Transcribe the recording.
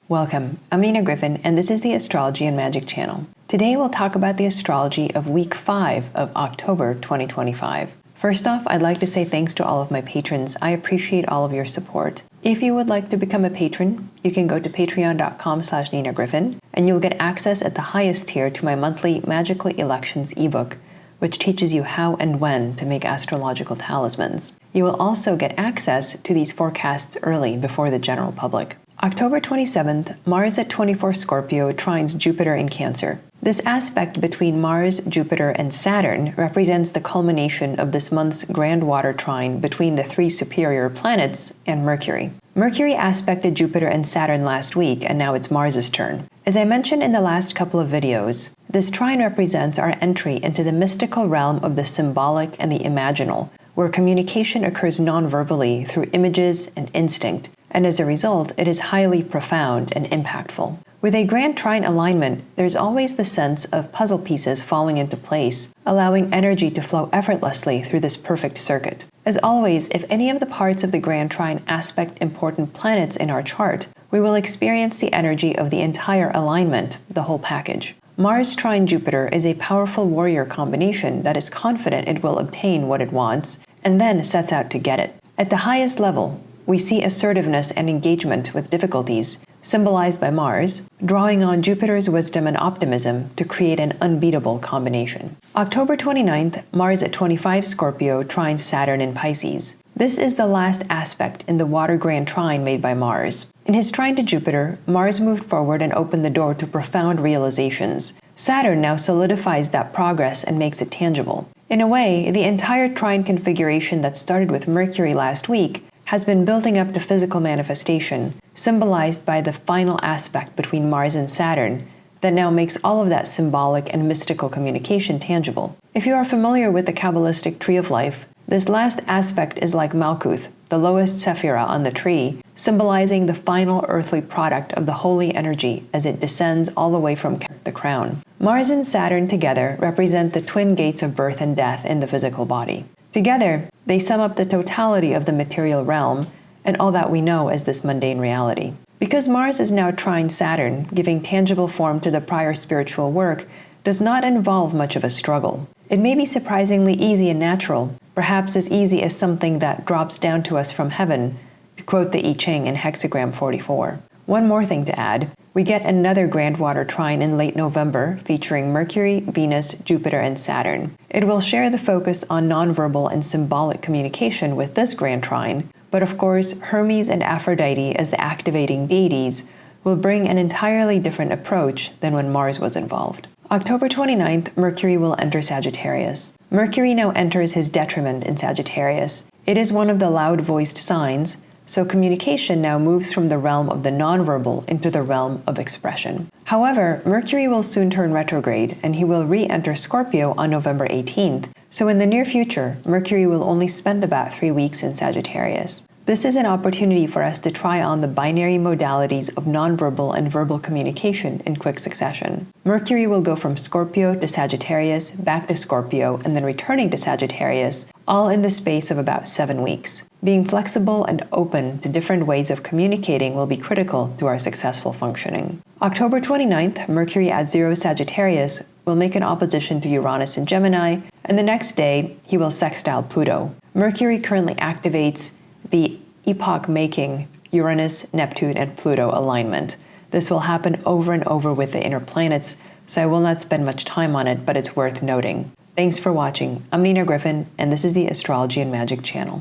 Welcome, I'm Nina Gryphon, and this is the Astrology and Magic channel. Today we'll talk about the astrology of week 5 of October 2025. First off, I'd like to say thanks to all of my patrons. I appreciate all of your support. If you would like to become a patron, you can go to patreon.com/NinaGryphon, and you'll get access at the highest tier to my monthly Magically Elections ebook, which teaches you how and when to make astrological talismans. You will also get access to these forecasts early before the general public. October 27th, Mars at 24 Scorpio trines Jupiter in Cancer. This aspect between Mars, Jupiter, and Saturn represents the culmination of this month's grand water trine between the three superior planets and Mercury. Mercury aspected Jupiter and Saturn last week, and now it's Mars's turn. As I mentioned in the last couple of videos, this trine represents our entry into the mystical realm of the symbolic and the imaginal, where communication occurs non-verbally through images and instinct, and as a result, it is highly profound and impactful. With a grand trine alignment, there's always the sense of puzzle pieces falling into place, allowing energy to flow effortlessly through this perfect circuit. As always, if any of the parts of the grand trine aspect important planets in our chart, we will experience the energy of the entire alignment, the whole package. Mars trine Jupiter is a powerful warrior combination that is confident it will obtain what it wants, and then sets out to get it. At the highest level, we see assertiveness and engagement with difficulties, symbolized by Mars, drawing on Jupiter's wisdom and optimism to create an unbeatable combination. October 29th, Mars at 25 Scorpio trines Saturn in Pisces. This is the last aspect in the water grand trine made by Mars. In his trine to Jupiter, Mars moved forward and opened the door to profound realizations. Saturn now solidifies that progress and makes it tangible. In a way, the entire trine configuration that started with Mercury last week has been building up to physical manifestation, symbolized by the final aspect between Mars and Saturn that now makes all of that symbolic and mystical communication tangible. If you are familiar with the Kabbalistic tree of life, this last aspect is like Malkuth, the lowest sephira on the tree, symbolizing the final earthly product of the holy energy as it descends all the way from the crown. Mars and Saturn together represent the twin gates of birth and death in the physical body. Together, they sum up the totality of the material realm and all that we know as this mundane reality. Because Mars is now trine Saturn, giving tangible form to the prior spiritual work does not involve much of a struggle. It may be surprisingly easy and natural, perhaps as easy as something that drops down to us from heaven, to quote the I Ching in hexagram 44. One more thing to add, we get another grand water trine in late November featuring Mercury, Venus, Jupiter, and Saturn. It will share the focus on nonverbal and symbolic communication with this grand trine, but of course, Hermes and Aphrodite as the activating deities will bring an entirely different approach than when Mars was involved. October 29th, Mercury will enter Sagittarius. Mercury now enters his detriment in Sagittarius. It is one of the loud-voiced signs, so communication now moves from the realm of the nonverbal into the realm of expression. However, Mercury will soon turn retrograde, and he will re-enter Scorpio on November 18th, so in the near future, Mercury will only spend about 3 weeks in Sagittarius. This is an opportunity for us to try on the binary modalities of nonverbal and verbal communication in quick succession. Mercury will go from Scorpio to Sagittarius, back to Scorpio, and then returning to Sagittarius, all in the space of about 7 weeks. Being flexible and open to different ways of communicating will be critical to our successful functioning. October 29th, Mercury at 0 Sagittarius will make an opposition to Uranus in Gemini, and the next day, he will sextile Pluto. Mercury currently activates the epoch-making Uranus, Neptune, and Pluto alignment. This will happen over and over with the inner planets, so I will not spend much time on it, but it's worth noting. Thanks for watching. I'm Nina Gryphon, and this is the Astrology and Magic channel.